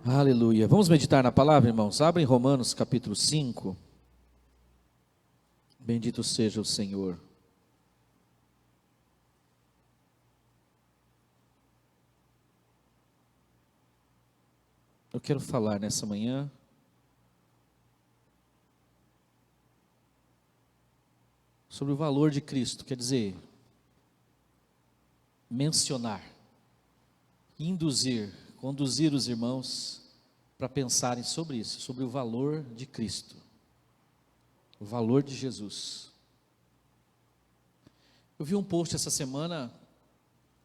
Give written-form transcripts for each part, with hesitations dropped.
Aleluia. Vamos meditar na palavra, irmãos? Abrem Romanos capítulo 5. Bendito seja o Senhor. Eu quero falar nessa manhã sobre o valor de Cristo, quer dizer, mencionar, induzir, conduzir os irmãos para pensarem sobre isso, sobre o valor de Cristo, o valor de Jesus. Eu vi um post essa semana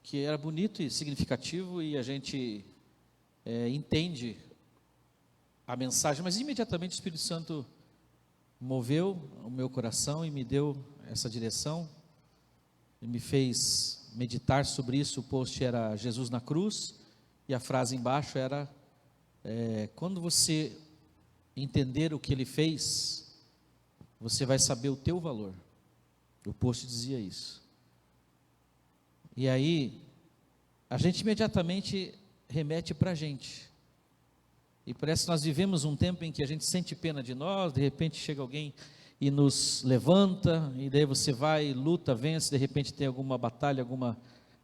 que era bonito e significativo e a gente entende a mensagem, mas imediatamente o Espírito Santo moveu o meu coração e me deu essa direção e me fez meditar sobre isso. O post era Jesus na cruz e a frase embaixo era quando você entender o que Ele fez, você vai saber o teu valor. O post dizia isso. E aí a gente imediatamente remete para a gente. E parece que nós vivemos um tempo em que a gente sente pena de nós, de repente chega alguém e nos levanta, e daí você vai, luta, vence, de repente tem alguma batalha,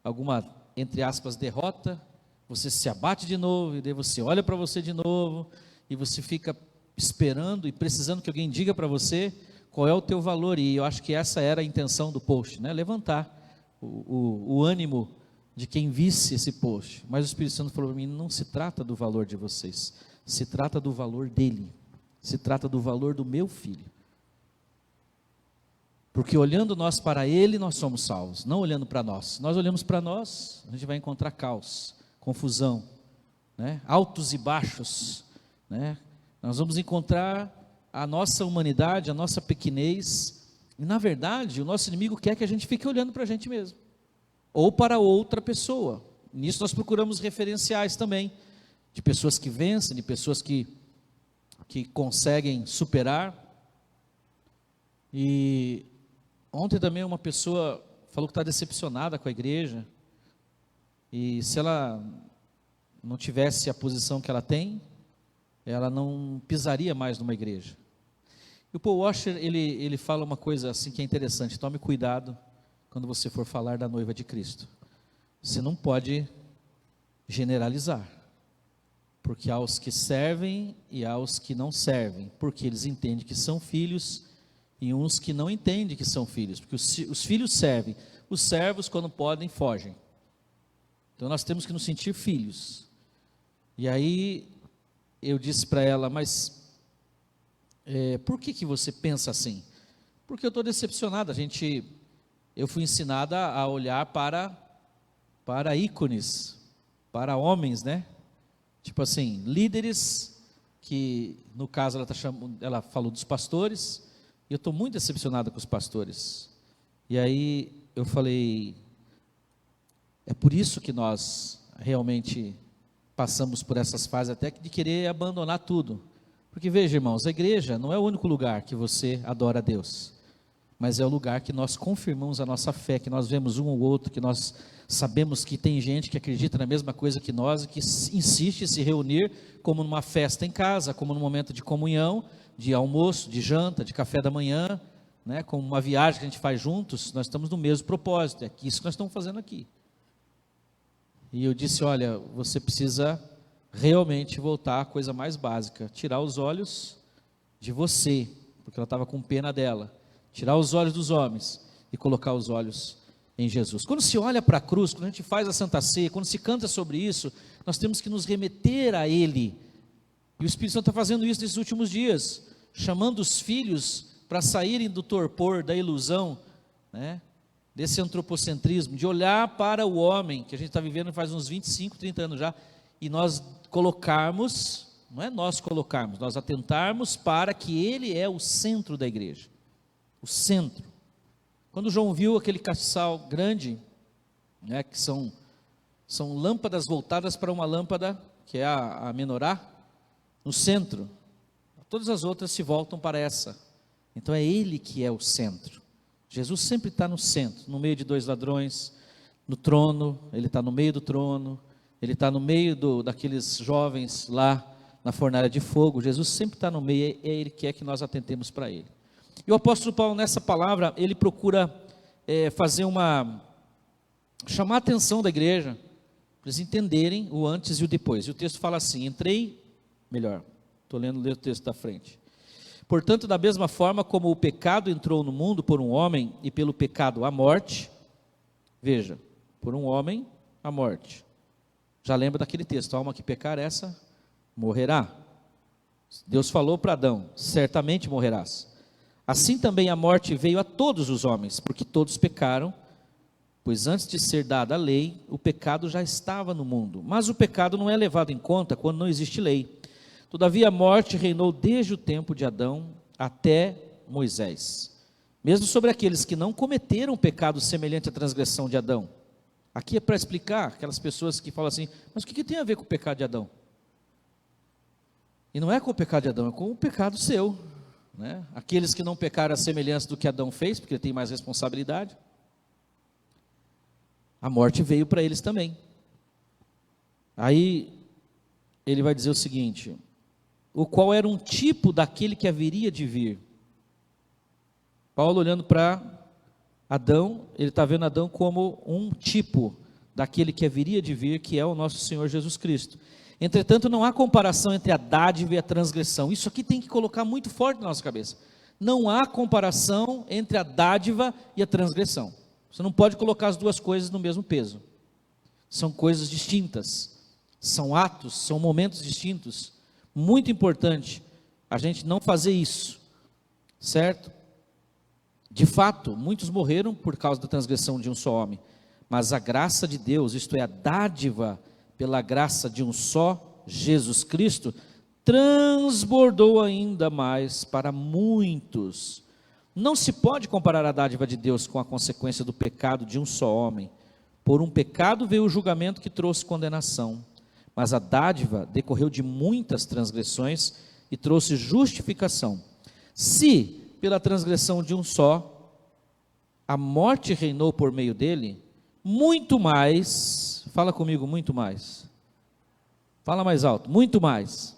alguma entre aspas, derrota, você se abate de novo, e daí você olha para você de novo, e você fica esperando e precisando que alguém diga para você qual é o teu valor, e eu acho que essa era a intenção do post, né? Levantar o ânimo de quem visse esse post. Mas o Espírito Santo falou para mim, não se trata do valor de vocês, se trata do valor dele, se trata do valor do meu filho, porque olhando nós para ele, nós somos salvos, não olhando para nós. Se nós olhamos para nós, a gente vai encontrar caos, confusão, né? Altos e baixos, né? Nós vamos encontrar a nossa humanidade, a nossa pequenez, e na verdade, o nosso inimigo quer que a gente fique olhando para a gente mesmo, ou para outra pessoa. Nisso nós procuramos referenciais também, de pessoas que vencem, de pessoas que conseguem superar. E ontem também uma pessoa falou que está decepcionada com a igreja, e se ela não tivesse a posição que ela tem, ela não pisaria mais numa igreja. E o Paul Washer, ele fala uma coisa assim que é interessante: tome cuidado quando você for falar da noiva de Cristo. Você não pode generalizar, porque há os que servem e há os que não servem, porque eles entendem que são filhos, e uns que não entendem que são filhos, porque os filhos servem, os servos quando podem fogem. Então nós temos que nos sentir filhos. E aí eu disse para ela, mas por que você pensa assim? Porque eu estou decepcionada. Eu fui ensinada a olhar para ícones, para homens, né? Tipo assim, líderes, que no caso ela falou dos pastores, e eu estou muito decepcionada com os pastores. E aí eu falei, é por isso que nós realmente passamos por essas fases até de querer abandonar tudo. Porque veja, irmãos, a igreja não é o único lugar que você adora a Deus, mas é o lugar que nós confirmamos a nossa fé, que nós vemos um ou outro, que nós sabemos que tem gente que acredita na mesma coisa que nós e que insiste em se reunir como numa festa em casa, como num momento de comunhão, de almoço, de janta, de café da manhã, né, como uma viagem que a gente faz juntos. Nós estamos no mesmo propósito, é isso que nós estamos fazendo aqui. E eu disse, olha, você precisa realmente voltar à coisa mais básica, tirar os olhos de você, porque ela estava com pena dela, tirar os olhos dos homens e colocar os olhos em Jesus. Quando se olha para a cruz, quando a gente faz a Santa Ceia, quando se canta sobre isso, nós temos que nos remeter a Ele. E o Espírito Santo está fazendo isso nesses últimos dias, chamando os filhos para saírem do torpor, da ilusão, né, desse antropocentrismo, de olhar para o homem, que a gente está vivendo faz uns 25, 30 anos já, e nós colocarmos, não é nós colocarmos, nós atentarmos para que Ele é o centro da igreja, o centro. Quando João viu aquele castiçal grande, né, que são lâmpadas voltadas para uma lâmpada, que é a menorá, no centro, todas as outras se voltam para essa. Então é Ele que é o centro. Jesus sempre está no centro, no meio de dois ladrões, no trono, Ele está no meio do trono, Ele está no meio daqueles jovens lá na fornalha de fogo. Jesus sempre está no meio, e Ele quer que nós atentemos para Ele. E o apóstolo Paulo, nessa palavra, ele procura chamar a atenção da igreja, para eles entenderem o antes e o depois. E o texto fala assim, estou lendo o texto da frente. Portanto, da mesma forma como o pecado entrou no mundo por um homem, e pelo pecado a morte, veja, por um homem a morte. Já lembra daquele texto, a alma que pecar, essa morrerá. Deus falou para Adão, certamente morrerás. Assim também a morte veio a todos os homens, porque todos pecaram, pois antes de ser dada a lei, o pecado já estava no mundo. Mas o pecado não é levado em conta quando não existe lei. Todavia a morte reinou desde o tempo de Adão até Moisés, mesmo sobre aqueles que não cometeram pecado semelhante à transgressão de Adão. Aqui é para explicar aquelas pessoas que falam assim, mas o que tem a ver com o pecado de Adão? E não é com o pecado de Adão, é com o pecado seu, né? Aqueles que não pecaram a semelhança do que Adão fez, porque ele tem mais responsabilidade, a morte veio para eles também. Aí ele vai dizer o seguinte, o qual era um tipo daquele que haveria de vir. Paulo, olhando para Adão, ele está vendo Adão como um tipo daquele que haveria de vir, que é o nosso Senhor Jesus Cristo. Entretanto, não há comparação entre a dádiva e a transgressão. Isso aqui tem que colocar muito forte na nossa cabeça. Não há comparação entre a dádiva e a transgressão. Você não pode colocar as duas coisas no mesmo peso. São coisas distintas, são atos, são momentos distintos. Muito importante a gente não fazer isso, certo? De fato, muitos morreram por causa da transgressão de um só homem, mas a graça de Deus, isto é, a dádiva pela graça de um só, Jesus Cristo, transbordou ainda mais para muitos. Não se pode comparar a dádiva de Deus com a consequência do pecado de um só homem. Por um pecado veio o julgamento que trouxe condenação, mas a dádiva decorreu de muitas transgressões e trouxe justificação. Se pela transgressão de um só, a morte reinou por meio dele, muito mais, fala comigo, muito mais, fala mais alto, muito mais,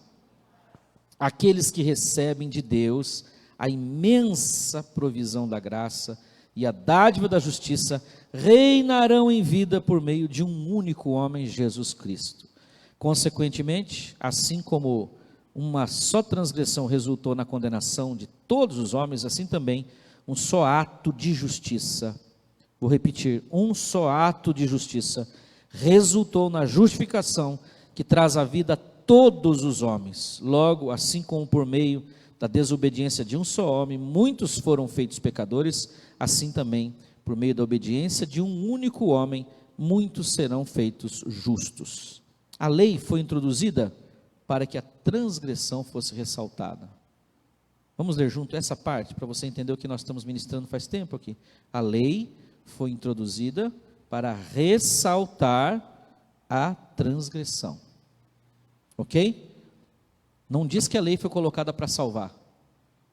aqueles que recebem de Deus a imensa provisão da graça e a dádiva da justiça, reinarão em vida por meio de um único homem, Jesus Cristo. Consequentemente, assim como uma só transgressão resultou na condenação de todos os homens, assim também um só ato de justiça, vou repetir, um só ato de justiça resultou na justificação que traz a vida a todos os homens. Logo, assim como por meio da desobediência de um só homem, muitos foram feitos pecadores, assim também, por meio da obediência de um único homem, muitos serão feitos justos. A lei foi introduzida para que a transgressão fosse ressaltada. Vamos ler junto essa parte, para você entender o que nós estamos ministrando faz tempo aqui. A lei foi introduzida para ressaltar a transgressão. Ok? Não diz que a lei foi colocada para salvar.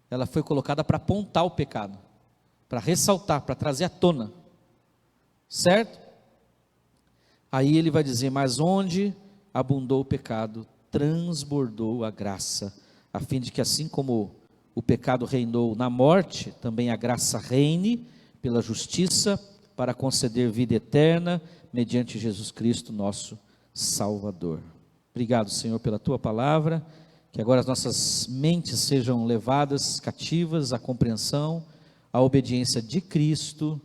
Ela foi colocada para apontar o pecado, para ressaltar, para trazer à tona. Certo? Aí ele vai dizer, mas onde abundou o pecado, transbordou a graça, a fim de que assim como o pecado reinou na morte, também a graça reine pela justiça, para conceder vida eterna, mediante Jesus Cristo, nosso Salvador. Obrigado, Senhor, pela Tua palavra, que agora as nossas mentes sejam levadas cativas à compreensão, à obediência de Cristo,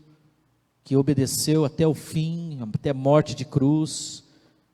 que obedeceu até o fim, até a morte de cruz,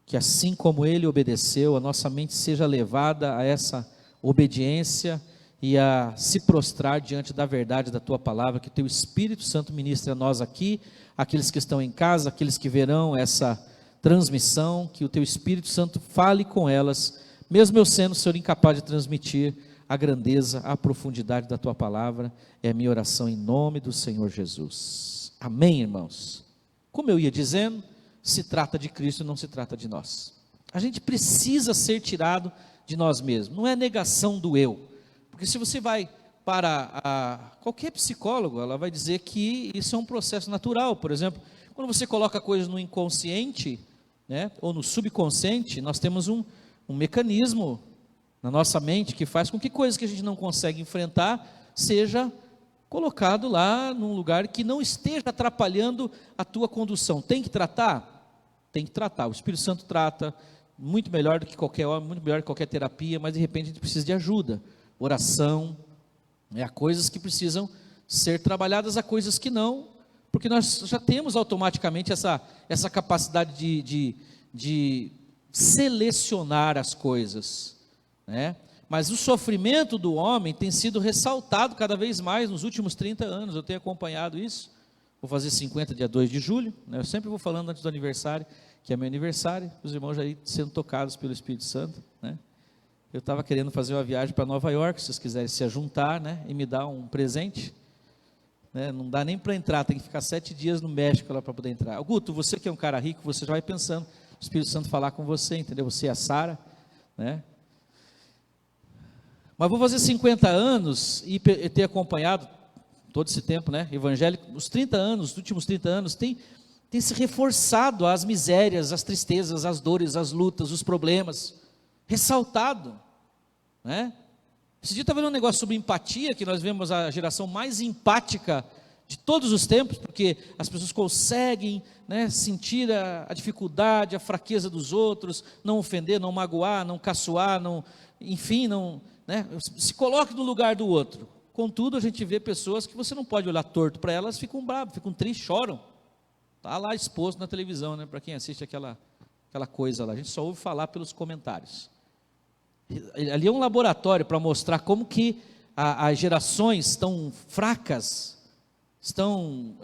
que assim como Ele obedeceu, a nossa mente seja levada a essa obediência e a se prostrar diante da verdade da Tua palavra, que Teu Espírito Santo ministre a nós aqui, aqueles que estão em casa, aqueles que verão essa transmissão, que o Teu Espírito Santo fale com elas, mesmo eu sendo, Senhor, incapaz de transmitir a grandeza, a profundidade da Tua palavra, é a minha oração em nome do Senhor Jesus. Amém, irmãos? Como eu ia dizendo, se trata de Cristo, não se trata de nós. A gente precisa ser tirado de nós mesmos, não é negação do eu, porque se você vai para qualquer psicólogo, ela vai dizer que isso é um processo natural. Por exemplo, quando você coloca coisas no inconsciente, né, ou no subconsciente, nós temos um mecanismo na nossa mente que faz com que coisas que a gente não consegue enfrentar seja colocado lá num lugar que não esteja atrapalhando a tua condução. Tem que tratar? Tem que tratar. O Espírito Santo trata muito melhor do que qualquer homem, muito melhor que qualquer terapia, mas de repente a gente precisa de ajuda, oração, há coisas que precisam ser trabalhadas, há coisas que não, porque nós já temos automaticamente essa capacidade de selecionar as coisas, né? Mas o sofrimento do homem tem sido ressaltado cada vez mais nos últimos 30 anos, eu tenho acompanhado isso. Vou fazer 50 dia 2 de julho, né? Eu sempre vou falando antes do aniversário, que é meu aniversário, os irmãos já aí sendo tocados pelo Espírito Santo, né? Eu estava querendo fazer uma viagem para Nova York, se vocês quiserem se juntar, né, e me dar um presente, né? Não dá nem para entrar, tem que ficar 7 dias no México lá para poder entrar. Guto, você que é um cara rico, você já vai pensando, o Espírito Santo falar com você, entendeu? Você e a Sara, né? Mas vou fazer 50 anos e ter acompanhado todo esse tempo, né, evangélico, os 30 anos, os últimos 30 anos, tem se reforçado as misérias, as tristezas, as dores, as lutas, os problemas, ressaltado, né? Esse dia estava vendo um negócio sobre empatia, que nós vemos a geração mais empática de todos os tempos, porque as pessoas conseguem, né, sentir a dificuldade, a fraqueza dos outros, não ofender, não magoar, não caçoar, não, enfim, não, né, se coloque no lugar do outro. Contudo, a gente vê pessoas que você não pode olhar torto para elas, ficam bravas, ficam tristes, choram. Está lá exposto na televisão, né, para quem assiste aquela coisa lá, a gente só ouve falar pelos comentários. Ali é um laboratório para mostrar como que as gerações estão fracas, estão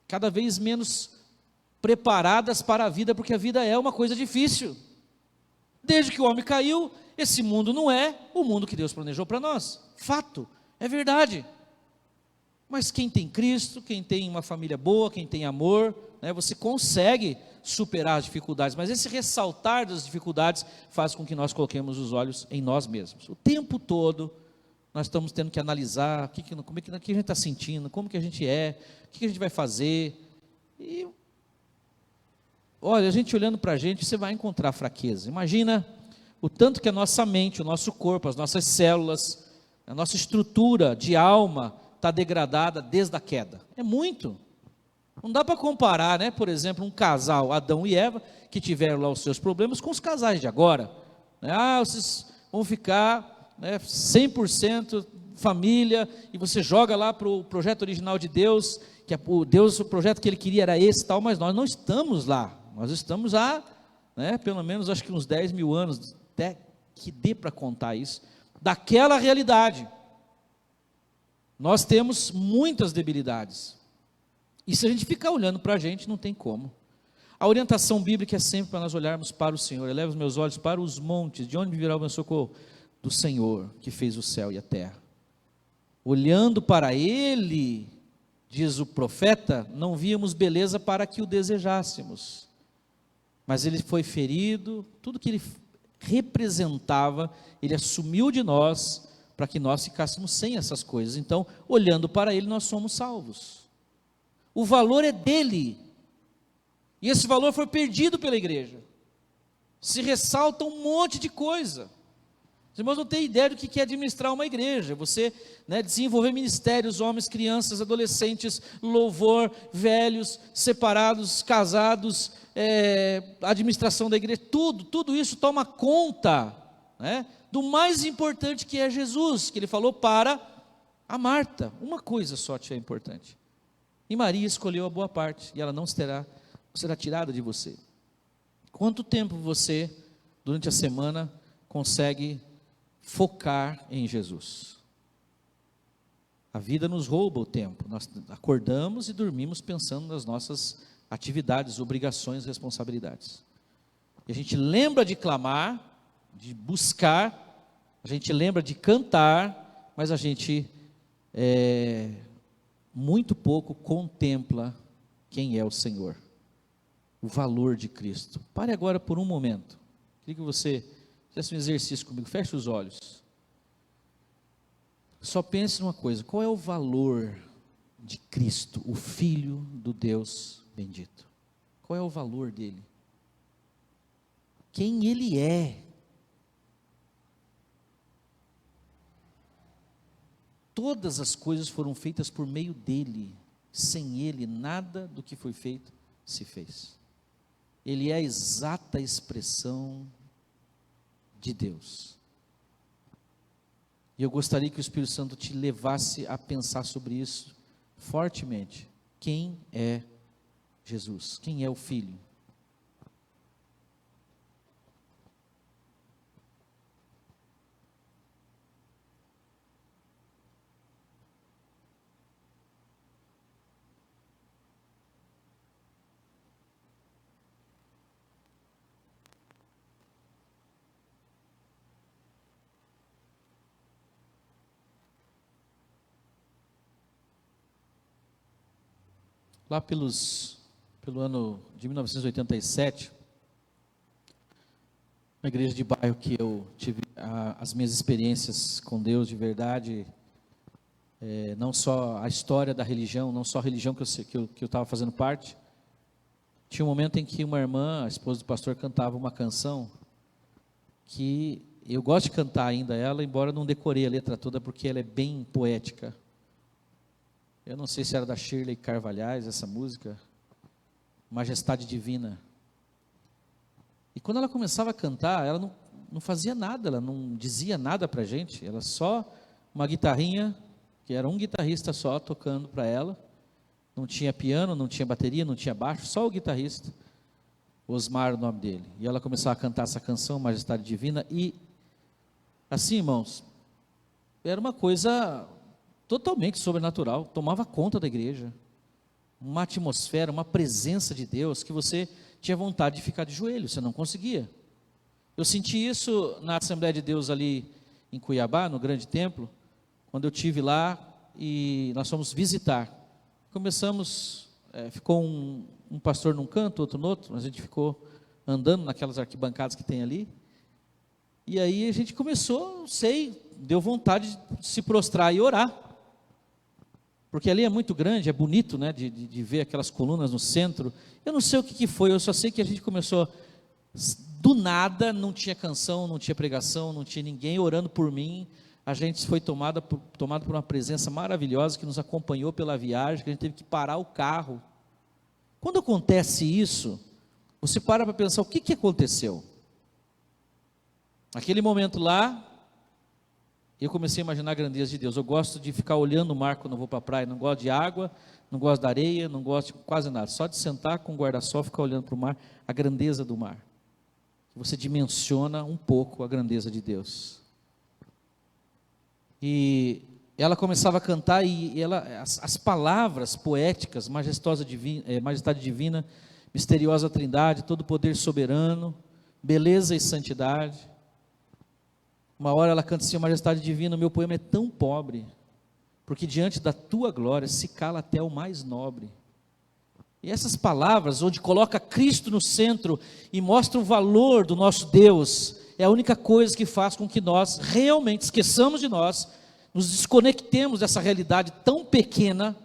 cada vez menos preparadas para a vida, porque a vida é uma coisa difícil. Desde que o homem caiu, esse mundo não é o mundo que Deus planejou para nós. Fato, é verdade. Mas quem tem Cristo, quem tem uma família boa, quem tem amor, né, você consegue superar as dificuldades, mas esse ressaltar das dificuldades faz com que nós coloquemos os olhos em nós mesmos. O tempo todo nós estamos tendo que analisar como é que a gente está sentindo, como que a gente é, o que a gente vai fazer. E olha, a gente olhando para a gente, você vai encontrar fraqueza. Imagina o tanto que a nossa mente, o nosso corpo, as nossas células, a nossa estrutura de alma está degradada desde a queda. É muito. Não dá para comparar, né, por exemplo, um casal, Adão e Eva, que tiveram lá os seus problemas, com os casais de agora. Vocês vão ficar, né, 100% família, e você joga lá para o projeto original de Deus, que o projeto que ele queria era esse e tal, mas nós não estamos lá. Nós estamos há, né, pelo menos acho que uns 10 mil anos, até que dê para contar isso, daquela realidade. Nós temos muitas debilidades. E se a gente ficar olhando para a gente, não tem como. A orientação bíblica é sempre para nós olharmos para o Senhor. Eleva os meus olhos para os montes, de onde virá o meu socorro? Do Senhor, que fez o céu e a terra. Olhando para Ele, diz o profeta, não víamos beleza para que o desejássemos. Mas Ele foi ferido, tudo que Ele representava, Ele assumiu de nós, para que nós ficássemos sem essas coisas. Então, olhando para Ele, nós somos salvos. O valor é dele, e esse valor foi perdido pela igreja. Se ressalta um monte de coisa. Os irmãos não têm ideia do que é administrar uma igreja. Você, né, desenvolver ministérios, homens, crianças, adolescentes, louvor, velhos, separados, casados, administração da igreja, tudo isso toma conta, né, do mais importante, que é Jesus, que Ele falou para a Marta. Uma coisa só te é importante. E Maria escolheu a boa parte, e ela não será tirada de você. Quanto tempo você, durante a semana, consegue focar em Jesus? A vida nos rouba o tempo. Nós acordamos e dormimos pensando nas nossas atividades, obrigações, responsabilidades. E a gente lembra de clamar, de buscar, a gente lembra de cantar, mas a gente muito pouco contempla quem é o Senhor, o valor de Cristo. Pare agora por um momento. Queria que você fizesse um exercício comigo. Feche os olhos. Só pense numa coisa: qual é o valor de Cristo, o Filho do Deus bendito? Qual é o valor dele? quem Ele é. Todas as coisas foram feitas por meio dEle. Sem Ele, nada do que foi feito se fez. Ele é a exata expressão de Deus. E eu gostaria que o Espírito Santo te levasse a pensar sobre isso fortemente. Quem é Jesus? Quem é o Filho? Lá pelo ano de 1987, uma igreja de bairro que eu tive as minhas experiências com Deus de verdade, não só a história da religião, não só a religião que eu estava fazendo parte. Tinha um momento em que uma irmã, a esposa do pastor, cantava uma canção que eu gosto de cantar ainda ela, embora não decorei a letra toda, porque ela é bem poética. Eu não sei se era da Shirley Carvalhais, essa música, Majestade Divina. E quando ela começava a cantar, ela não fazia nada, ela não dizia nada para a gente, ela só uma guitarrinha, que era um guitarrista só tocando para ela, não tinha piano, não tinha bateria, não tinha baixo, só o guitarrista, Osmar o nome dele. E ela começava a cantar essa canção, Majestade Divina, e assim, irmãos, era uma coisa totalmente sobrenatural, tomava conta da igreja, uma atmosfera, uma presença de Deus, que você tinha vontade de ficar de joelho, você não conseguia. Eu senti isso na Assembleia de Deus ali em Cuiabá, no grande templo, quando eu estive lá e nós fomos visitar. Começamos, ficou um pastor num canto, outro no outro, a gente ficou andando naquelas arquibancadas que tem ali, e aí a gente começou, deu vontade de se prostrar e orar, porque ali é muito grande, é bonito, né, de ver aquelas colunas no centro. Eu não sei o que foi, eu só sei que a gente começou, do nada, não tinha canção, não tinha pregação, não tinha ninguém orando por mim. A gente foi tomado por uma presença maravilhosa que nos acompanhou pela viagem, que a gente teve que parar o carro. Quando acontece isso, você para pensar, o que aconteceu? Naquele momento lá, eu comecei a imaginar a grandeza de Deus. Eu gosto de ficar olhando o mar quando eu vou para a praia, não gosto de água, não gosto da areia, não gosto de quase nada, só de sentar com o guarda-sol, ficar olhando para o mar, a grandeza do mar. Você dimensiona um pouco a grandeza de Deus. E ela começava a cantar e as palavras poéticas, majestade divina, misteriosa trindade, todo poder soberano, beleza e santidade. Uma hora ela canta assim, majestade divina, meu poema é tão pobre, porque diante da tua glória se cala até o mais nobre. E essas palavras, onde coloca Cristo no centro e mostra o valor do nosso Deus, é a única coisa que faz com que nós realmente esqueçamos de nós, nos desconectemos dessa realidade tão pequena,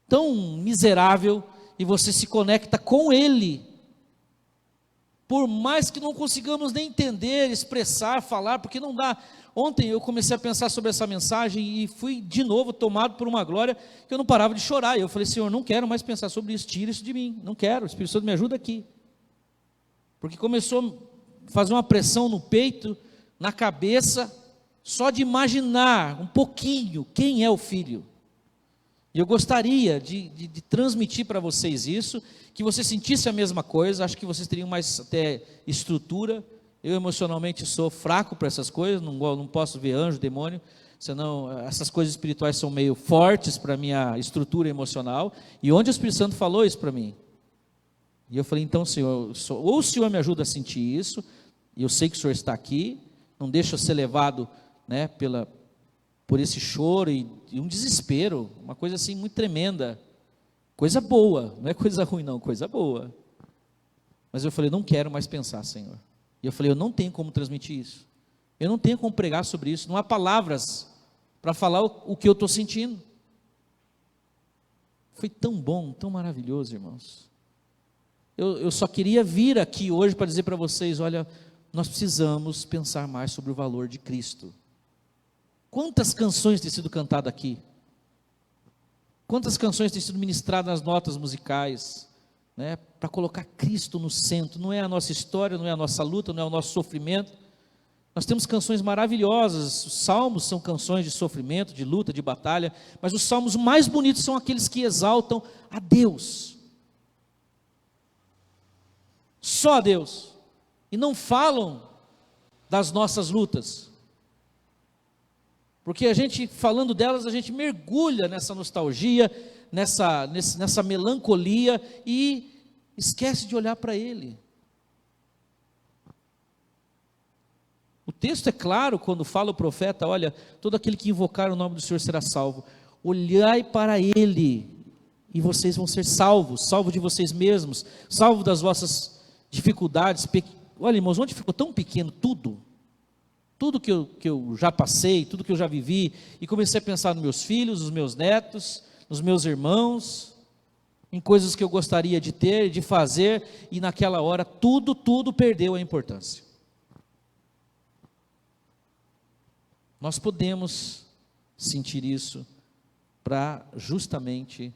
tão miserável, e você se conecta com Ele. Por mais que não consigamos nem entender, expressar, falar, porque não dá. Ontem eu comecei a pensar sobre essa mensagem e fui de novo tomado por uma glória que eu não parava de chorar. E eu falei, Senhor, não quero mais pensar sobre isso, tira isso de mim, não quero, o Espírito Santo me ajuda aqui. Porque começou a fazer uma pressão no peito, na cabeça, só de imaginar um pouquinho quem é o Filho. E eu gostaria de transmitir para vocês isso, que você sentisse a mesma coisa. Acho que vocês teriam mais até estrutura. Eu emocionalmente sou fraco para essas coisas, não posso ver anjo, demônio, senão essas coisas espirituais são meio fortes para a minha estrutura emocional. E onde o Espírito Santo falou isso para mim? E eu falei, então Senhor, ou o Senhor me ajuda a sentir isso, e eu sei que o Senhor está aqui, não deixa eu ser levado, né, por esse choro e um desespero, uma coisa assim muito tremenda, coisa boa, não é coisa ruim não, coisa boa. Mas eu falei, não quero mais pensar, Senhor. E eu falei, eu não tenho como transmitir isso, eu não tenho como pregar sobre isso, não há palavras para falar o que eu estou sentindo. Foi tão bom, tão maravilhoso, irmãos. Eu só queria vir aqui hoje para dizer para vocês, olha, nós precisamos pensar mais sobre o valor de Cristo. Quantas canções têm sido cantadas aqui? Quantas canções têm sido ministradas nas notas musicais, né, para colocar Cristo no centro? Não é a nossa história, não é a nossa luta, não é o nosso sofrimento. Nós temos canções maravilhosas, os salmos são canções de sofrimento, de luta, de batalha, mas os salmos mais bonitos são aqueles que exaltam a Deus. Só a Deus. E não falam das nossas lutas. Porque a gente, falando delas, a gente mergulha nessa nostalgia, nessa melancolia e esquece de olhar para Ele. O texto é claro quando fala o profeta, olha, todo aquele que invocar o nome do Senhor será salvo. Olhai para Ele e vocês vão ser salvos, salvos de vocês mesmos, salvos das vossas dificuldades. Olha, irmãos, onde ficou tão pequeno tudo que eu já passei, tudo que eu já vivi, e comecei a pensar nos meus filhos, nos meus netos, nos meus irmãos, em coisas que eu gostaria de ter, de fazer, e naquela hora tudo perdeu a importância. Nós podemos sentir isso para justamente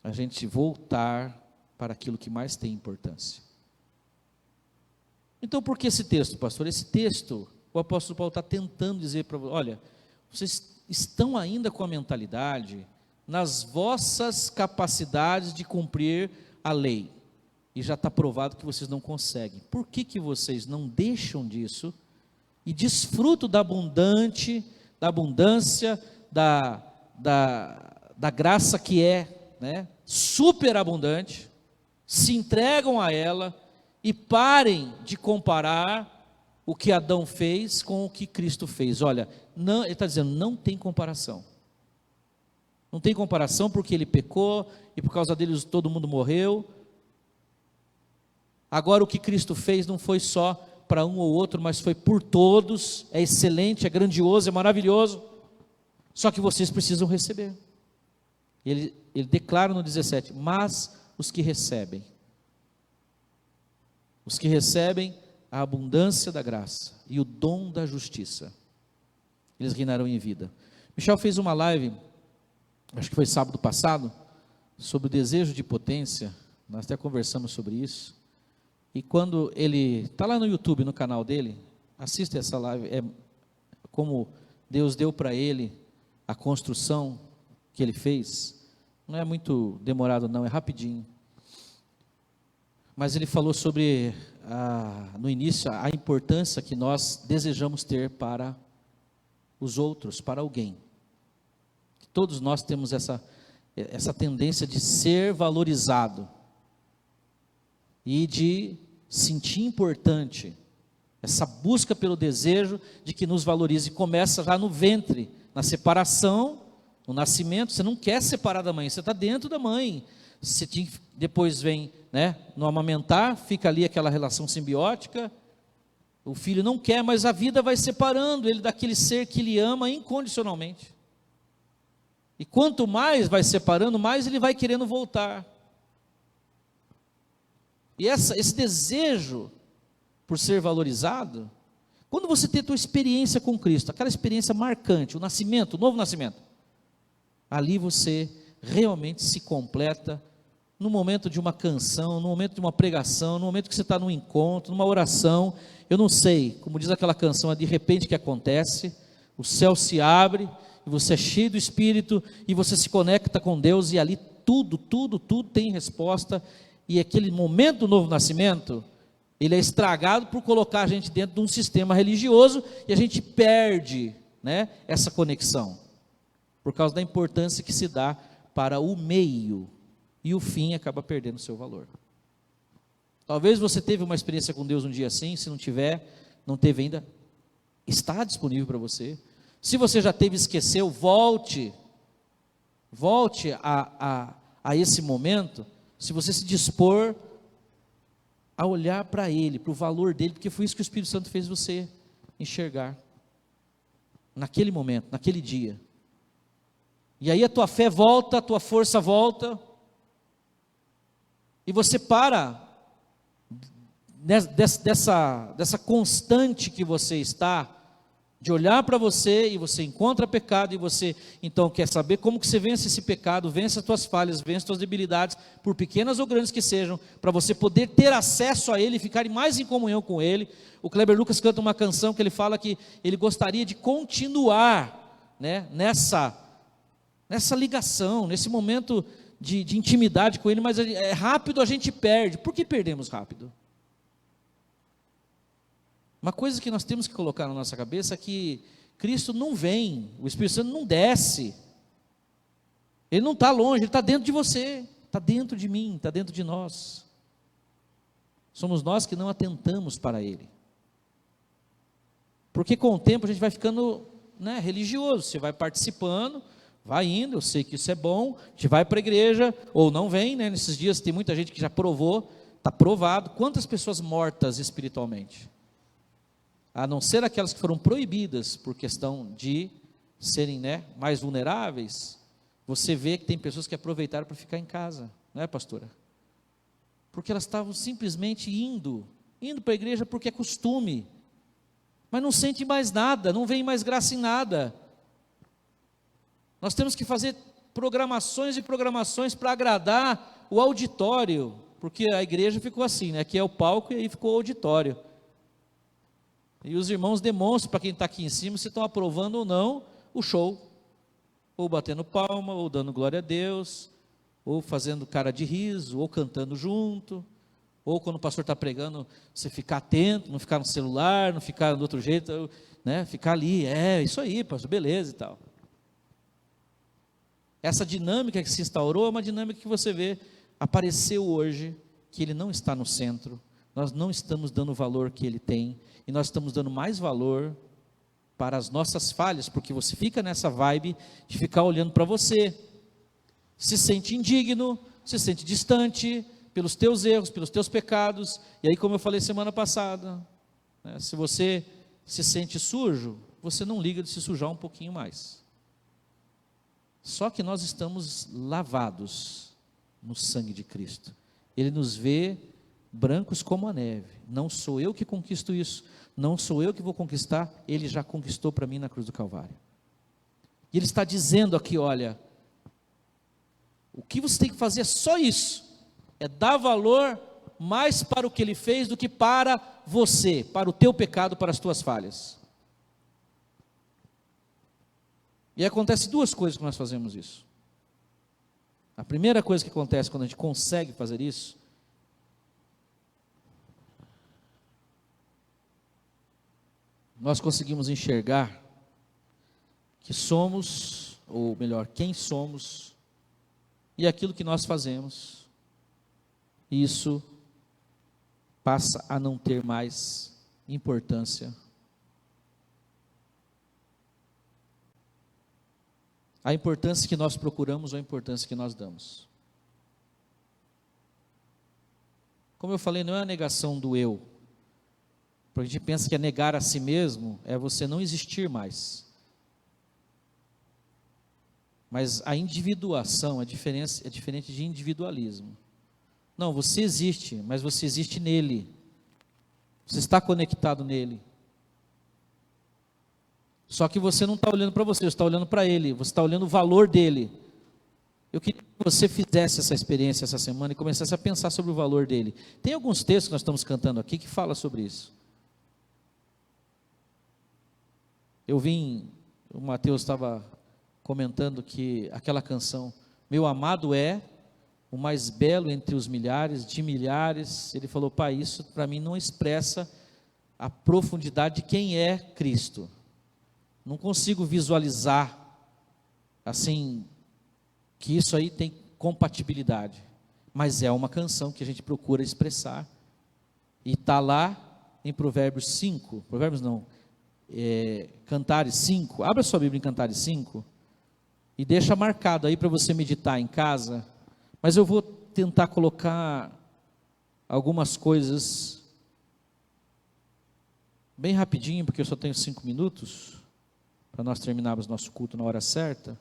a gente voltar para aquilo que mais tem importância. Então, por que esse texto, pastor? Esse texto, o apóstolo Paulo está tentando dizer para vocês, olha, vocês estão ainda com a mentalidade nas vossas capacidades de cumprir a lei, e já está provado que vocês não conseguem. Por que vocês não deixam disso e desfrutam da abundância, da graça que é, né, superabundante, se entregam a ela e parem de comparar o que Adão fez com o que Cristo fez? Olha, não, ele está dizendo, não tem comparação. Não tem comparação porque ele pecou e por causa dele todo mundo morreu. Agora o que Cristo fez não foi só para um ou outro, mas foi por todos. É excelente, é grandioso, é maravilhoso. Só que vocês precisam receber. Ele declara no 17, mas os que recebem a abundância da graça e o dom da justiça, eles reinarão em vida. Michel fez uma live, acho que foi sábado passado, sobre o desejo de potência. Nós até conversamos sobre isso. E quando ele está lá no YouTube, no canal dele, assista essa live. É como Deus deu para ele a construção que ele fez. Não é muito demorado, não, é rapidinho. Mas ele falou sobre, no início, a importância que nós desejamos ter para os outros, para alguém. Todos nós temos essa tendência de ser valorizado e de sentir importante, essa busca pelo desejo de que nos valorize. Começa já no ventre, na separação, no nascimento. Você não quer separar da mãe, você está dentro da mãe. Depois vem, né, no amamentar, fica ali aquela relação simbiótica, o filho não quer, mas a vida vai separando ele daquele ser que ele ama incondicionalmente, e quanto mais vai separando, mais ele vai querendo voltar, e esse desejo por ser valorizado, quando você tem a tua experiência com Cristo, aquela experiência marcante, o nascimento, o novo nascimento, ali você realmente se completa, no momento de uma canção, no momento de uma pregação, no momento que você está num encontro, numa oração. Eu não sei, como diz aquela canção, é de repente que acontece, o céu se abre, e você é cheio do Espírito, e você se conecta com Deus, e ali tudo tem resposta. E aquele momento do novo nascimento, ele é estragado por colocar a gente dentro de um sistema religioso, e a gente perde, né, essa conexão, por causa da importância que se dá para o meio, e o fim acaba perdendo o seu valor. Talvez você teve uma experiência com Deus um dia assim, se não teve ainda, está disponível para você. Se você já teve e esqueceu, volte a esse momento, se você se dispor a olhar para Ele, para o valor dEle, porque foi isso que o Espírito Santo fez você enxergar, naquele momento, naquele dia. E aí a tua fé volta, a tua força volta, e você para dessa constante que você está, de olhar para você e você encontra pecado e você então quer saber como que você vence esse pecado, vence as tuas falhas, vence as tuas debilidades, por pequenas ou grandes que sejam, para você poder ter acesso a Ele e ficar mais em comunhão com Ele. O Kleber Lucas canta uma canção que ele fala que ele gostaria de continuar, né, nessa ligação, nesse momento de intimidade com Ele, mas é rápido a gente perde. Por que perdemos rápido? Uma coisa que nós temos que colocar na nossa cabeça é que Cristo não vem, o Espírito Santo não desce, Ele não está longe, Ele está dentro de você, está dentro de mim, está dentro de nós. Somos nós que não atentamos para Ele, porque com o tempo a gente vai ficando, né, religioso, você vai participando, vai indo, eu sei que isso é bom, a gente vai para a igreja, ou não vem, né, nesses dias tem muita gente que já provou, está provado, quantas pessoas mortas espiritualmente? A não ser aquelas que foram proibidas por questão de serem, né, mais vulneráveis, você vê que tem pessoas que aproveitaram para ficar em casa, não é, pastora? Porque elas estavam simplesmente indo para a igreja porque é costume, mas não sente mais nada, não vem mais graça em nada. Nós temos que fazer programações e programações para agradar o auditório, porque a igreja ficou assim, né? Aqui é o palco e aí ficou o auditório. E os irmãos demonstram para quem está aqui em cima se estão aprovando ou não o show, ou batendo palma, ou dando glória a Deus, ou fazendo cara de riso, ou cantando junto, ou quando o pastor está pregando, você ficar atento, não ficar no celular, não ficar do outro jeito, né? Ficar ali, isso aí, pastor, beleza e tal. Essa dinâmica que se instaurou é uma dinâmica que você vê, apareceu hoje, que Ele não está no centro, nós não estamos dando o valor que Ele tem, e nós estamos dando mais valor para as nossas falhas, porque você fica nessa vibe de ficar olhando para você, se sente indigno, se sente distante, pelos teus erros, pelos teus pecados, e aí como eu falei semana passada, né, se você se sente sujo, você não liga de se sujar um pouquinho mais, só que nós estamos lavados no sangue de Cristo, Ele nos vê brancos como a neve, não sou eu que conquisto isso, não sou eu que vou conquistar, Ele já conquistou para mim na cruz do Calvário, e Ele está dizendo aqui, olha, o que você tem que fazer é só isso, é dar valor mais para o que Ele fez do que para você, para o teu pecado, para as tuas falhas. E acontece duas coisas que nós fazemos isso. A primeira coisa que acontece quando a gente consegue fazer isso, nós conseguimos enxergar que somos, ou melhor, quem somos, e aquilo que nós fazemos, isso passa a não ter mais importância. A importância que nós procuramos ou a importância que nós damos. Como eu falei, não é a negação do eu. Porque a gente pensa que é negar a si mesmo, é você não existir mais. Mas a individuação é diferente de individualismo. Não, você existe, mas você existe nele. Você está conectado nele. Só que você não está olhando para você está olhando para ele, você está olhando o valor dele. Eu queria que você fizesse essa experiência essa semana e começasse a pensar sobre o valor dele. Tem alguns textos que nós estamos cantando aqui que falam sobre isso. O Mateus estava comentando que aquela canção, meu amado é o mais belo entre os milhares, de milhares, ele falou, pai, isso para mim não expressa a profundidade de quem é Cristo, não consigo visualizar, assim, que isso aí tem compatibilidade, mas é uma canção que a gente procura expressar, e está lá em Provérbios 5, Provérbios não, Cantares 5, abra sua Bíblia em Cantares 5, e deixa marcado aí para você meditar em casa, mas eu vou tentar colocar algumas coisas bem rapidinho, porque eu só tenho 5 minutos, para nós terminarmos nosso culto na hora certa.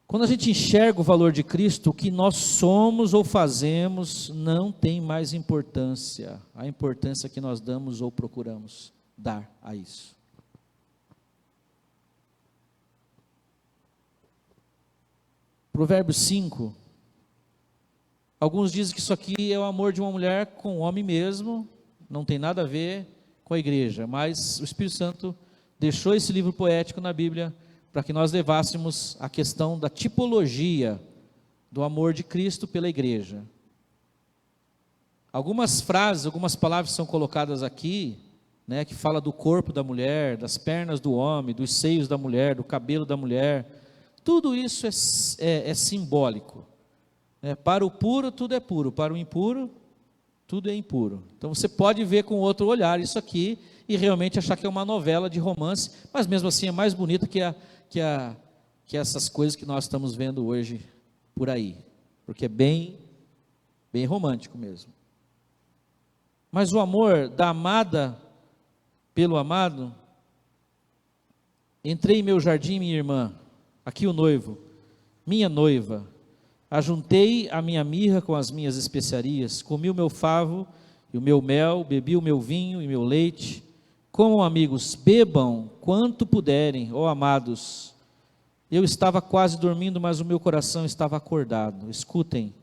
Quando a gente enxerga o valor de Cristo, o que nós somos ou fazemos não tem mais importância. A importância que nós damos ou procuramos dar a isso. Provérbios 5. Alguns dizem que isso aqui é o amor de uma mulher com o homem mesmo, não tem nada a ver com a igreja, mas o Espírito Santo deixou esse livro poético na Bíblia para que nós levássemos a questão da tipologia do amor de Cristo pela igreja. Algumas frases, algumas palavras são colocadas aqui, né, que fala do corpo da mulher, das pernas do homem, dos seios da mulher, do cabelo da mulher. Tudo isso é simbólico. Para o puro, tudo é puro. Para o impuro, tudo é impuro. Então você pode ver com outro olhar isso aqui e realmente achar que é uma novela de romance, mas mesmo assim é mais bonita que essas coisas que nós estamos vendo hoje por aí, porque é bem romântico mesmo. Mas o amor da amada pelo amado, entrei em meu jardim, minha irmã, aqui o noivo, minha noiva, ajuntei a minha mirra com as minhas especiarias, comi o meu favo e o meu mel, bebi o meu vinho e meu leite. Comam, amigos, bebam quanto puderem, ó amados. Eu estava quase dormindo, mas o meu coração estava acordado. Escutem,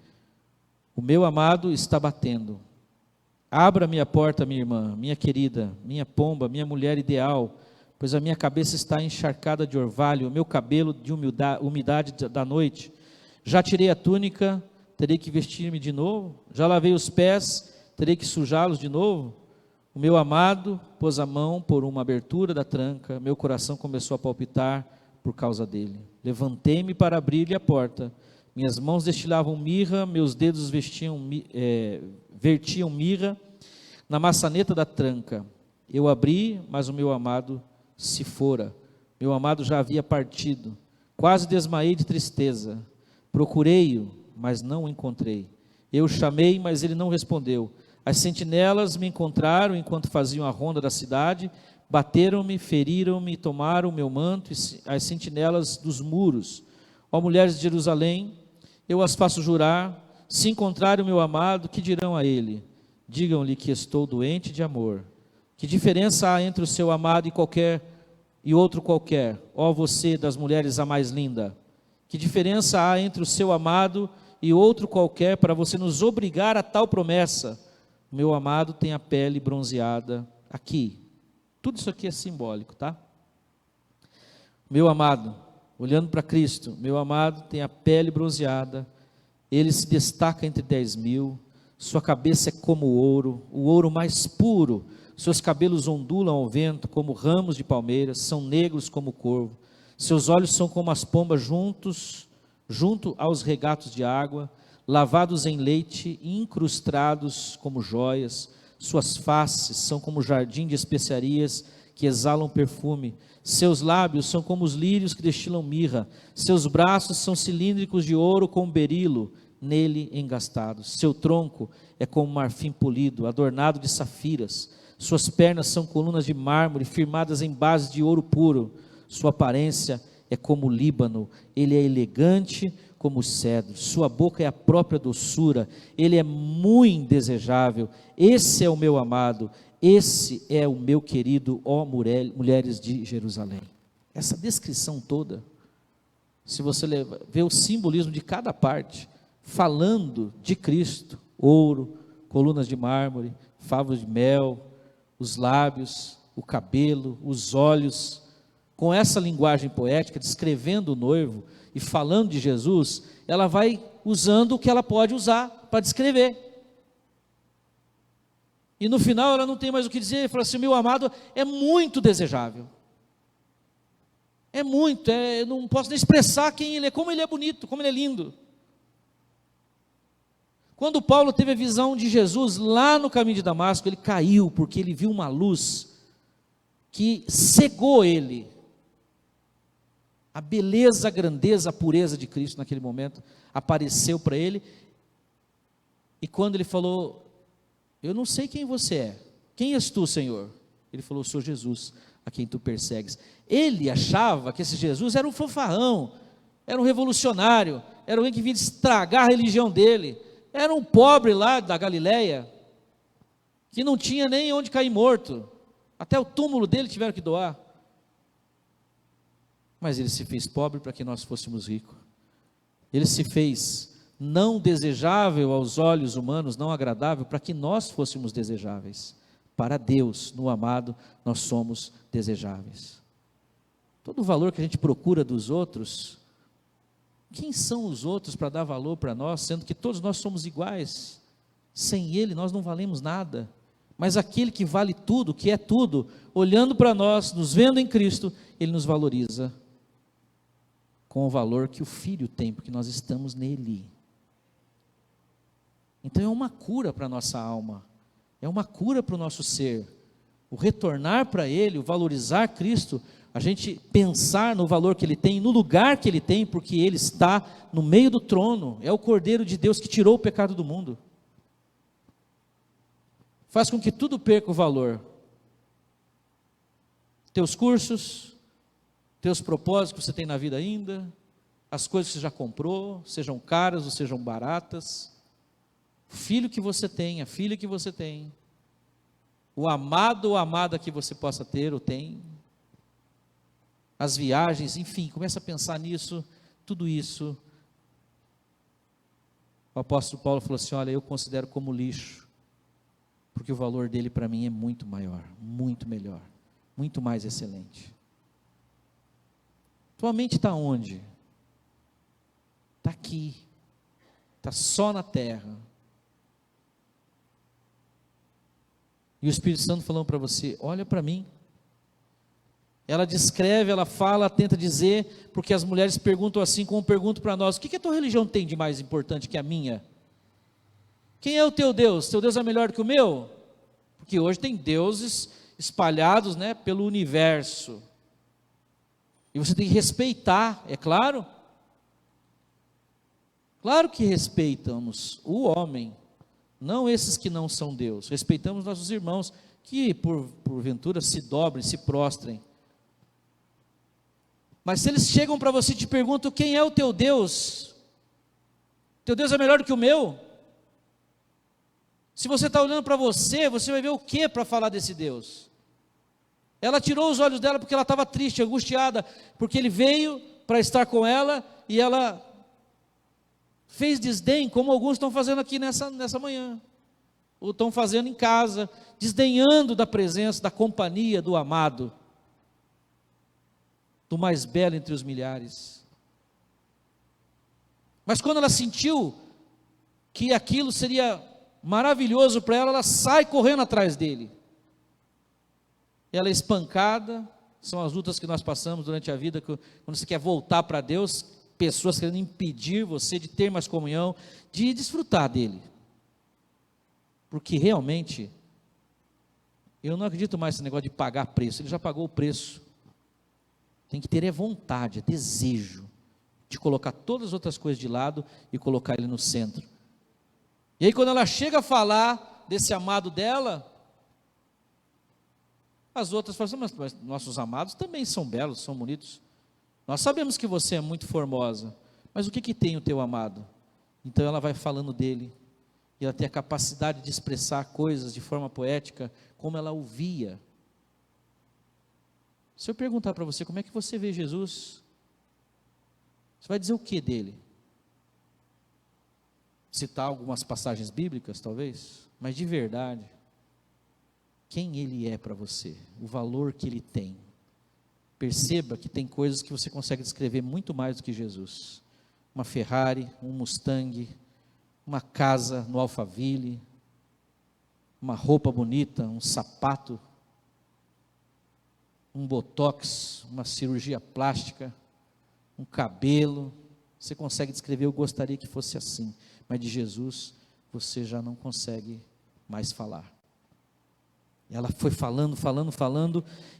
o meu amado está batendo. Abra minha porta, minha irmã, minha querida, minha pomba, minha mulher ideal, pois a minha cabeça está encharcada de orvalho, o meu cabelo de umidade da noite. Já tirei a túnica, terei que vestir-me de novo. Já lavei os pés, terei que sujá-los de novo. O meu amado pôs a mão por uma abertura da tranca, meu coração começou a palpitar por causa dele. Levantei-me para abrir-lhe a porta. Minhas mãos destilavam mirra, meus dedos vertiam mirra na maçaneta da tranca. Eu abri, mas o meu amado se fora. Meu amado já havia partido. Quase desmaiei de tristeza. Procurei-o, mas não o encontrei. Eu o chamei, mas ele não respondeu. As sentinelas me encontraram enquanto faziam a ronda da cidade. Bateram-me, feriram-me, tomaram o meu manto e as sentinelas dos muros. Ó mulheres de Jerusalém, eu as faço jurar, se encontrarem o meu amado, que dirão a ele? Digam-lhe que estou doente de amor. Que diferença há entre o seu amado e outro qualquer? Ó você das mulheres a mais linda. Que diferença há entre o seu amado e outro qualquer para você nos obrigar a tal promessa? O meu amado tem a pele bronzeada aqui. Tudo isso aqui é simbólico, tá? Meu amado, olhando para Cristo, meu amado tem a pele bronzeada, ele se destaca entre 10.000, sua cabeça é como o ouro mais puro, seus cabelos ondulam ao vento como ramos de palmeiras, são negros como o corvo, seus olhos são como as pombas junto aos regatos de água, lavados em leite e incrustados como joias, suas faces são como jardim de especiarias que exalam perfume, seus lábios são como os lírios que destilam mirra, seus braços são cilíndricos de ouro com berilo nele engastados, seu tronco é como marfim polido, adornado de safiras, suas pernas são colunas de mármore firmadas em bases de ouro puro, sua aparência é como o Líbano, ele é elegante como os cedros, sua boca é a própria doçura, ele é muito desejável, esse é o meu amado, esse é o meu querido, ó mulheres de Jerusalém. Essa descrição toda, se você ver o simbolismo de cada parte, falando de Cristo, ouro, colunas de mármore, favos de mel, os lábios, o cabelo, os olhos, com essa linguagem poética, descrevendo o noivo e falando de Jesus, ela vai usando o que ela pode usar para descrever. E no final ela não tem mais o que dizer, ela fala assim, meu amado é muito desejável. É muito, eu não posso nem expressar quem ele é, como ele é bonito, como ele é lindo. Quando Paulo teve a visão de Jesus lá no caminho de Damasco, ele caiu, porque ele viu uma luz que cegou ele. A beleza, a grandeza, a pureza de Cristo naquele momento apareceu para ele. E quando ele falou, eu não sei quem você é. Quem és tu, Senhor? Ele falou, sou Jesus, a quem tu persegues. Ele achava que esse Jesus era um fanfarrão, era um revolucionário, era alguém que vinha estragar a religião dele, era um pobre lá da Galileia, que não tinha nem onde cair morto, até o túmulo dele tiveram que doar, mas ele se fez pobre para que nós fôssemos ricos, ele se fez não desejável aos olhos humanos, não agradável, para que nós fôssemos desejáveis, para Deus, no amado, nós somos desejáveis. Todo o valor que a gente procura dos outros, quem são os outros para dar valor para nós, sendo que todos nós somos iguais, sem Ele nós não valemos nada, mas aquele que vale tudo, que é tudo, olhando para nós, nos vendo em Cristo, Ele nos valoriza, com o valor que o Filho tem, porque nós estamos nele. Então é uma cura para a nossa alma, é uma cura para o nosso ser, o retornar para Ele, o valorizar Cristo, a gente pensar no valor que Ele tem, no lugar que Ele tem, porque Ele está no meio do trono, é o Cordeiro de Deus que tirou o pecado do mundo, faz com que tudo perca o valor, teus cursos, teus propósitos que você tem na vida ainda, as coisas que você já comprou, sejam caras ou sejam baratas, o filho que você tem, a filha que você tem, o amado ou amada que você possa ter ou tem, as viagens, enfim, começa a pensar nisso, tudo isso. O apóstolo Paulo falou assim, olha, eu considero como lixo, porque o valor dele para mim é muito maior, muito melhor, muito mais excelente. Tua mente está onde? Está aqui, está só na terra. E o Espírito Santo falando para você, olha para mim. Ela descreve, ela fala, tenta dizer, porque as mulheres perguntam assim, como perguntam para nós, o que a tua religião tem de mais importante que a minha? Quem é o teu Deus? Teu Deus é melhor que o meu? Porque hoje tem deuses espalhados, né, pelo universo. E você tem que respeitar, é claro? Claro que respeitamos o homem, não esses que não são Deus. Respeitamos nossos irmãos, que porventura se dobrem, se prostrem. Mas se eles chegam para você e te perguntam, quem é o teu Deus? Teu Deus é melhor do que o meu? Se você está olhando para você, você vai ver o que para falar desse Deus? Ela tirou os olhos dela porque ela estava triste, angustiada, porque ele veio para estar com ela, e ela fez desdém, como alguns estão fazendo aqui nessa manhã, ou estão fazendo em casa, desdenhando da presença, da companhia do amado, do mais belo entre os milhares. Mas quando ela sentiu que aquilo seria maravilhoso para ela, ela sai correndo atrás dele. Ela é espancada, são as lutas que nós passamos durante a vida, quando você quer voltar para Deus, pessoas querendo impedir você de ter mais comunhão, de desfrutar dele, porque realmente, eu não acredito mais nesse negócio de pagar preço, ele já pagou o preço, tem que ter é vontade, é desejo, de colocar todas as outras coisas de lado, e colocar ele no centro. E aí quando ela chega a falar desse amado dela, as outras falam assim, mas nossos amados também são belos, são bonitos, nós sabemos que você é muito formosa, mas o que tem o teu amado? Então ela vai falando dele, e ela tem a capacidade de expressar coisas de forma poética, como ela ouvia. Se eu perguntar para você, como é que você vê Jesus? Você vai dizer o que dele? Citar algumas passagens bíblicas, talvez, mas de verdade, quem ele é para você, o valor que ele tem. Perceba que tem coisas que você consegue descrever muito mais do que Jesus. Uma Ferrari, um Mustang, uma casa no Alphaville, uma roupa bonita, um sapato, um botox, uma cirurgia plástica, um cabelo. Você consegue descrever, eu gostaria que fosse assim, mas de Jesus você já não consegue mais falar. Ela foi falando,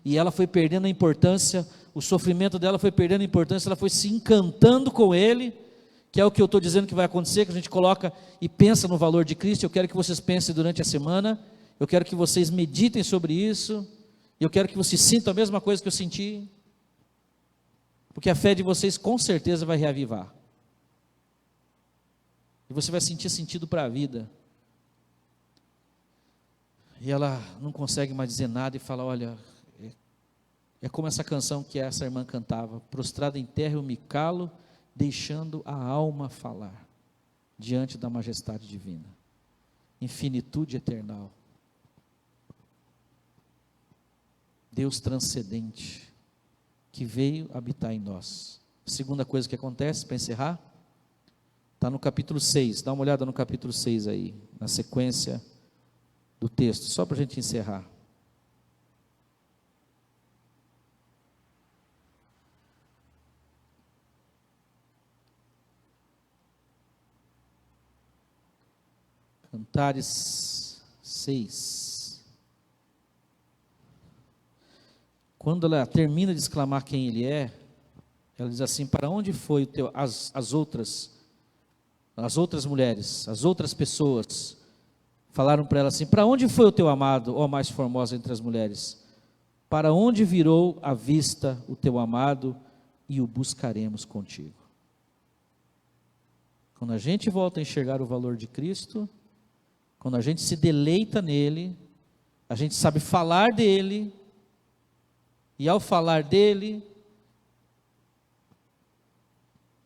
e ela foi perdendo a importância, o sofrimento dela foi perdendo a importância, ela foi se encantando com ele, que é o que eu estou dizendo que vai acontecer, que a gente coloca e pensa no valor de Cristo. Eu quero que vocês pensem durante a semana, eu quero que vocês meditem sobre isso, eu quero que vocês sintam a mesma coisa que eu senti. porque a fé de vocês com certeza vai reavivar. E você vai sentir sentido para a vida. E ela não consegue mais dizer nada e fala, olha, é como essa canção que essa irmã cantava, prostrada em terra eu me calo, deixando a alma falar, diante da majestade divina, infinitude eternal, Deus transcendente, que veio habitar em nós. Segunda coisa que acontece, para encerrar, está no capítulo 6, dá uma olhada no capítulo 6 aí, na sequência do texto, só para a gente encerrar. Cantares 6. Quando ela termina de exclamar quem ele é, ela diz assim, para onde foi o teu, as outras mulheres, as outras pessoas, falaram para ela assim, para onde foi o teu amado, ó mais formosa entre as mulheres? Para onde virou a vista o teu amado, e o buscaremos contigo. Quando a gente volta a enxergar o valor de Cristo, quando a gente se deleita nele, a gente sabe falar dele, e ao falar dele,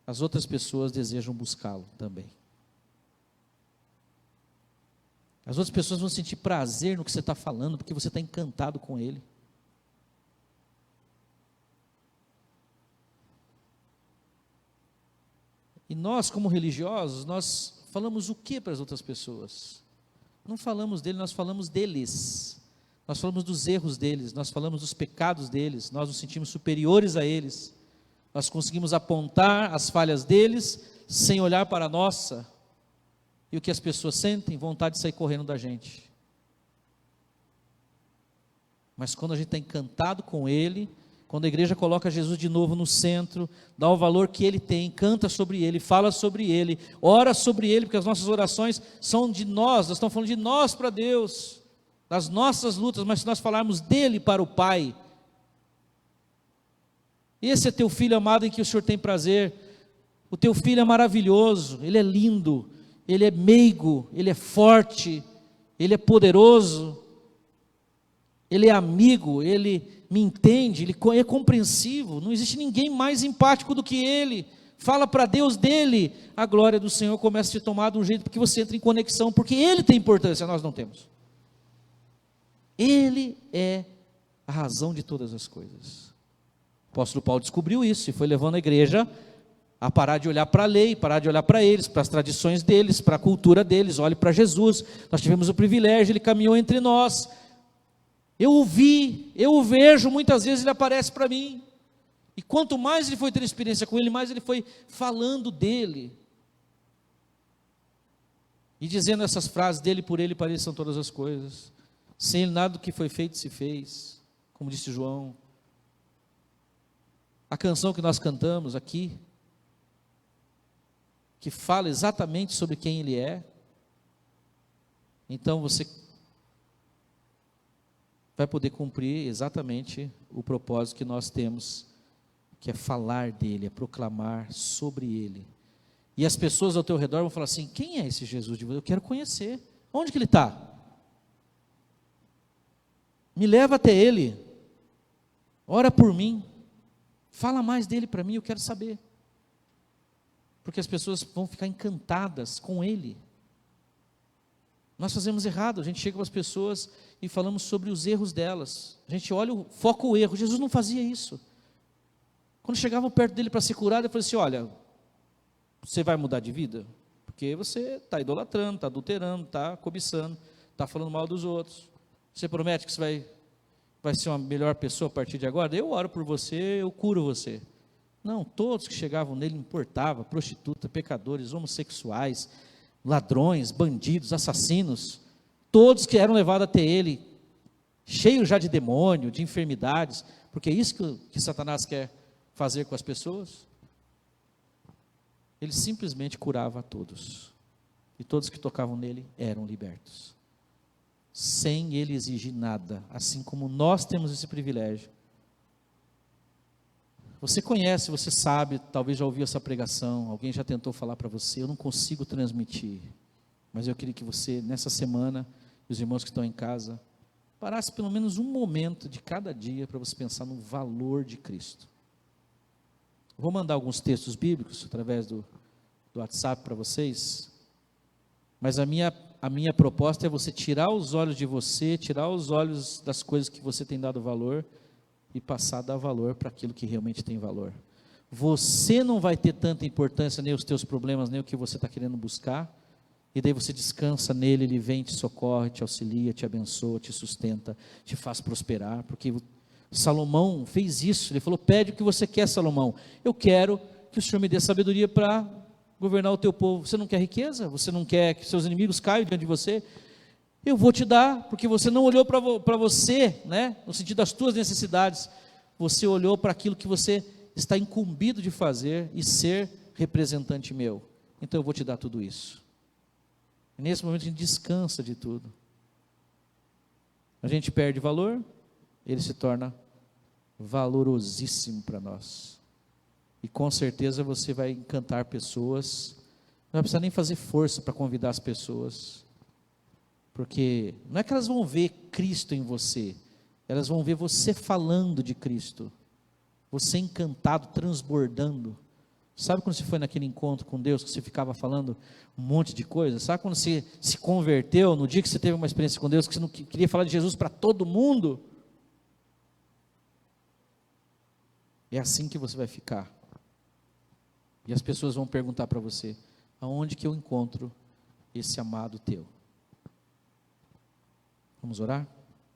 as outras pessoas desejam buscá-lo também. As outras pessoas vão sentir prazer no que você está falando, porque você está encantado com ele. E nós, como religiosos, nós falamos o que para as outras pessoas? Não falamos dele, nós falamos deles. Nós falamos dos erros deles, nós falamos dos pecados deles, nós nos sentimos superiores a eles. Nós conseguimos apontar as falhas deles, sem olhar para a nossa. E o que as pessoas sentem? Vontade de sair correndo da gente. Mas quando a gente está encantado com ele, quando a igreja coloca Jesus de novo no centro, dá o valor que ele tem, canta sobre ele, fala sobre ele, ora sobre ele, porque as nossas orações são de nós estamos falando de nós para Deus, das nossas lutas, mas se nós falarmos dele para o Pai, esse é teu filho amado em que o Senhor tem prazer, o teu filho é maravilhoso, ele é lindo, ele é meigo, ele é forte, ele é poderoso, ele é amigo, ele me entende, ele é compreensivo, não existe ninguém mais empático do que ele. Fala para Deus dele, a glória do Senhor começa a te tomar de um jeito, porque você entra em conexão, porque ele tem importância, nós não temos. Ele é a razão de todas as coisas. O apóstolo Paulo descobriu isso e foi levando a igreja a parar de olhar para a lei, parar de olhar para eles, para as tradições deles, para a cultura deles. Olhe para Jesus, nós tivemos o privilégio, ele caminhou entre nós, eu o vi, eu o vejo, muitas vezes ele aparece para mim, e quanto mais ele foi ter experiência com ele, mais ele foi falando dele, e dizendo essas frases, dele, por ele, para ele são todas as coisas, sem ele nada do que foi feito se fez, como disse João. A canção que nós cantamos aqui, que fala exatamente sobre quem ele é, então você vai poder cumprir exatamente o propósito que nós temos, que é falar dele, é proclamar sobre ele. E as pessoas ao teu redor vão falar assim, quem é esse Jesus de você? Eu quero conhecer. Onde que ele está? Me leva até ele. Ora por mim. Fala mais dele para mim, eu quero saber. Porque as pessoas vão ficar encantadas com ele. Nós fazemos errado, a gente chega para as pessoas e falamos sobre os erros delas. A gente olha, foca o erro. Jesus não fazia isso. Quando chegavam perto dele para ser curado, ele falou assim, olha, você vai mudar de vida? Porque você está idolatrando, está adulterando, está cobiçando, está falando mal dos outros. Você promete que você vai ser uma melhor pessoa a partir de agora? Eu oro por você, eu curo você. Não, todos que chegavam nele importava, prostituta, pecadores, homossexuais, ladrões, bandidos, assassinos, todos que eram levados até ele, cheios já de demônio, de enfermidades, porque é isso que Satanás quer fazer com as pessoas. Ele simplesmente curava a todos, e todos que tocavam nele eram libertos, sem ele exigir nada, assim como nós temos esse privilégio. Você conhece, você sabe, talvez já ouviu essa pregação, alguém já tentou falar para você, eu não consigo transmitir. Mas eu queria que você, nessa semana, os irmãos que estão em casa, parasse pelo menos um momento de cada dia para você pensar no valor de Cristo. Vou mandar alguns textos bíblicos através do WhatsApp para vocês, mas a minha proposta é você tirar os olhos de você, tirar os olhos das coisas que você tem dado valor e passar a dar valor para aquilo que realmente tem valor. Você não vai ter tanta importância, nem os teus problemas, nem o que você está querendo buscar, e daí você descansa nele, ele vem, te socorre, te auxilia, te abençoa, te sustenta, te faz prosperar, porque Salomão fez isso, ele falou, pede o que você quer, Salomão, eu quero que o Senhor me dê sabedoria para governar o teu povo. Você não quer riqueza? Você não quer que seus inimigos caiam diante de você? Eu vou te dar, porque você não olhou para você, né, no sentido das tuas necessidades, você olhou para aquilo que você está incumbido de fazer e ser representante meu, então eu vou te dar tudo isso. E nesse momento a gente descansa de tudo, a gente perde valor, ele se torna valorosíssimo para nós, e com certeza você vai encantar pessoas, não vai precisar nem fazer força para convidar as pessoas, porque não é que elas vão ver Cristo em você, elas vão ver você falando de Cristo, você encantado, transbordando. Sabe quando você foi naquele encontro com Deus, que você ficava falando um monte de coisa? Sabe quando você se converteu, no dia que você teve uma experiência com Deus, que você não queria falar de Jesus para todo mundo? É assim que você vai ficar, e as pessoas vão perguntar para você, aonde que eu encontro esse amado teu? Vamos orar?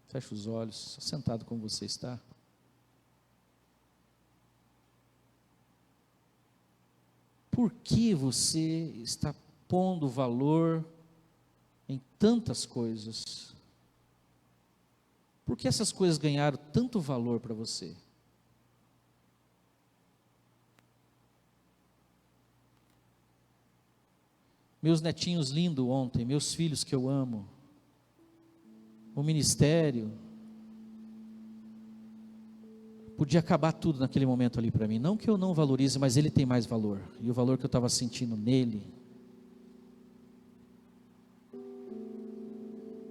Feche os olhos, sentado como você está. Por que você está pondo valor em tantas coisas? Por que essas coisas ganharam tanto valor para você? Meus netinhos lindos ontem, meus filhos que eu amo, o ministério, podia acabar tudo naquele momento ali para mim, não que eu não valorize, mas ele tem mais valor, e o valor que eu estava sentindo nele,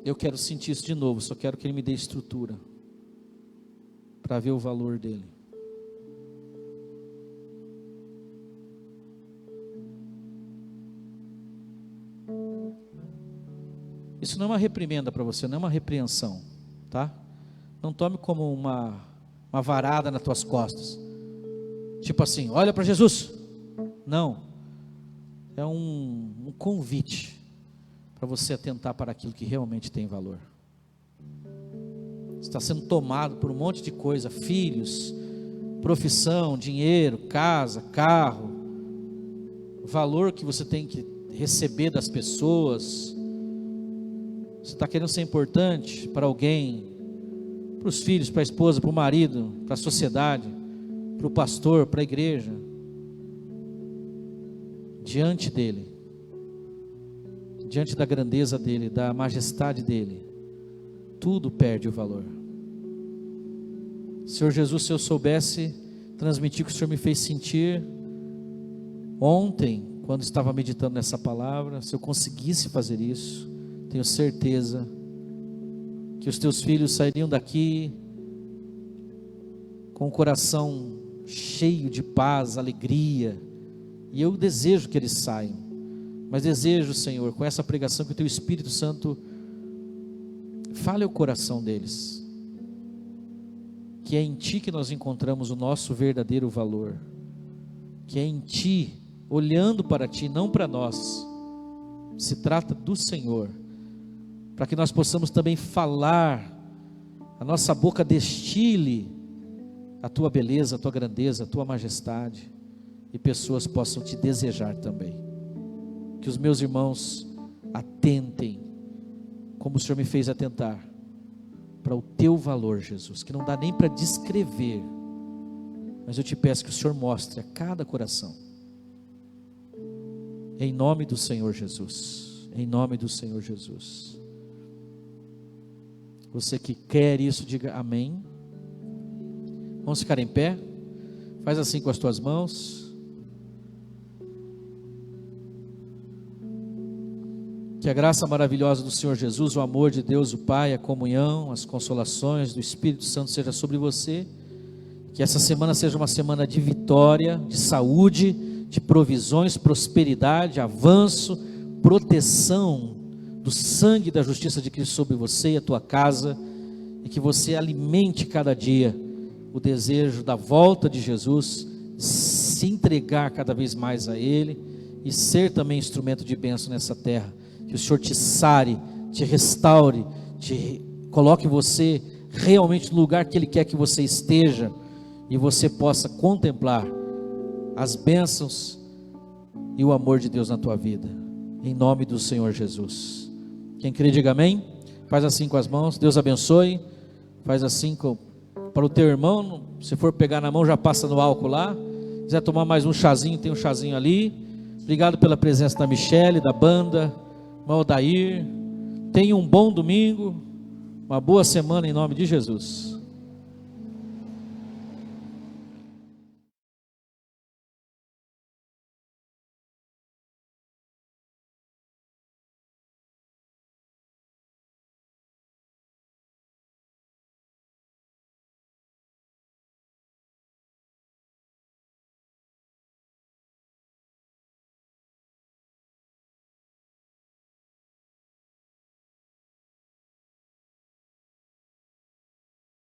eu quero sentir isso de novo, só quero que ele me dê estrutura, para ver o valor dele. Isso não é uma reprimenda para você, não é uma repreensão, tá? Não tome como uma varada nas tuas costas, tipo assim, olha para Jesus. Não, é um convite para você atentar para aquilo que realmente tem valor. Você está sendo tomado por um monte de coisa, filhos, profissão, dinheiro, casa, carro, valor que você tem que receber das pessoas. Você está querendo ser importante para alguém, para os filhos, para a esposa, para o marido, para a sociedade, para o pastor, para a igreja. Diante dele, diante da grandeza dele, da majestade dele, tudo perde o valor. Senhor Jesus, se eu soubesse transmitir o que o Senhor me fez sentir ontem, quando estava meditando nessa palavra, se eu conseguisse fazer isso, tenho certeza que os teus filhos sairiam daqui com o coração cheio de paz, alegria, e eu desejo que eles saiam, mas desejo, Senhor, com essa pregação, que o teu Espírito Santo fale ao coração deles, que é em ti que nós encontramos o nosso verdadeiro valor, que é em ti, olhando para ti, não para nós, se trata do Senhor, para que nós possamos também falar, a nossa boca destile a tua beleza, a tua grandeza, a tua majestade, e pessoas possam te desejar também. Que os meus irmãos atentem, como o Senhor me fez atentar, para o teu valor, Jesus, que não dá nem para descrever, mas eu te peço que o Senhor mostre a cada coração, em nome do Senhor Jesus, em nome do Senhor Jesus. Você que quer isso, diga amém. Vamos ficar em pé, Faz assim com as tuas mãos. Que a graça maravilhosa do Senhor Jesus, o amor de Deus, o Pai, a comunhão, as consolações do Espírito Santo seja sobre você. Que essa semana seja uma semana de vitória, de saúde, de provisões, prosperidade, avanço, proteção do sangue e da justiça de Cristo sobre você e a tua casa. E que você alimente cada dia o desejo da volta de Jesus, se entregar cada vez mais a Ele e ser também instrumento de bênção nessa terra. Que o Senhor te sare, te restaure, te coloque você realmente no lugar que Ele quer que você esteja e você possa contemplar as bênçãos e o amor de Deus na tua vida, em nome do Senhor Jesus. Quem crê diga amém. Faz assim com as mãos. Deus abençoe. Faz assim para o teu irmão. Se for pegar na mão, já passa no álcool lá. Se quiser tomar mais um chazinho, tem um chazinho ali. Obrigado pela presença da Michele, da banda, irmão Odair. Tenha um bom domingo, uma boa semana em nome de Jesus.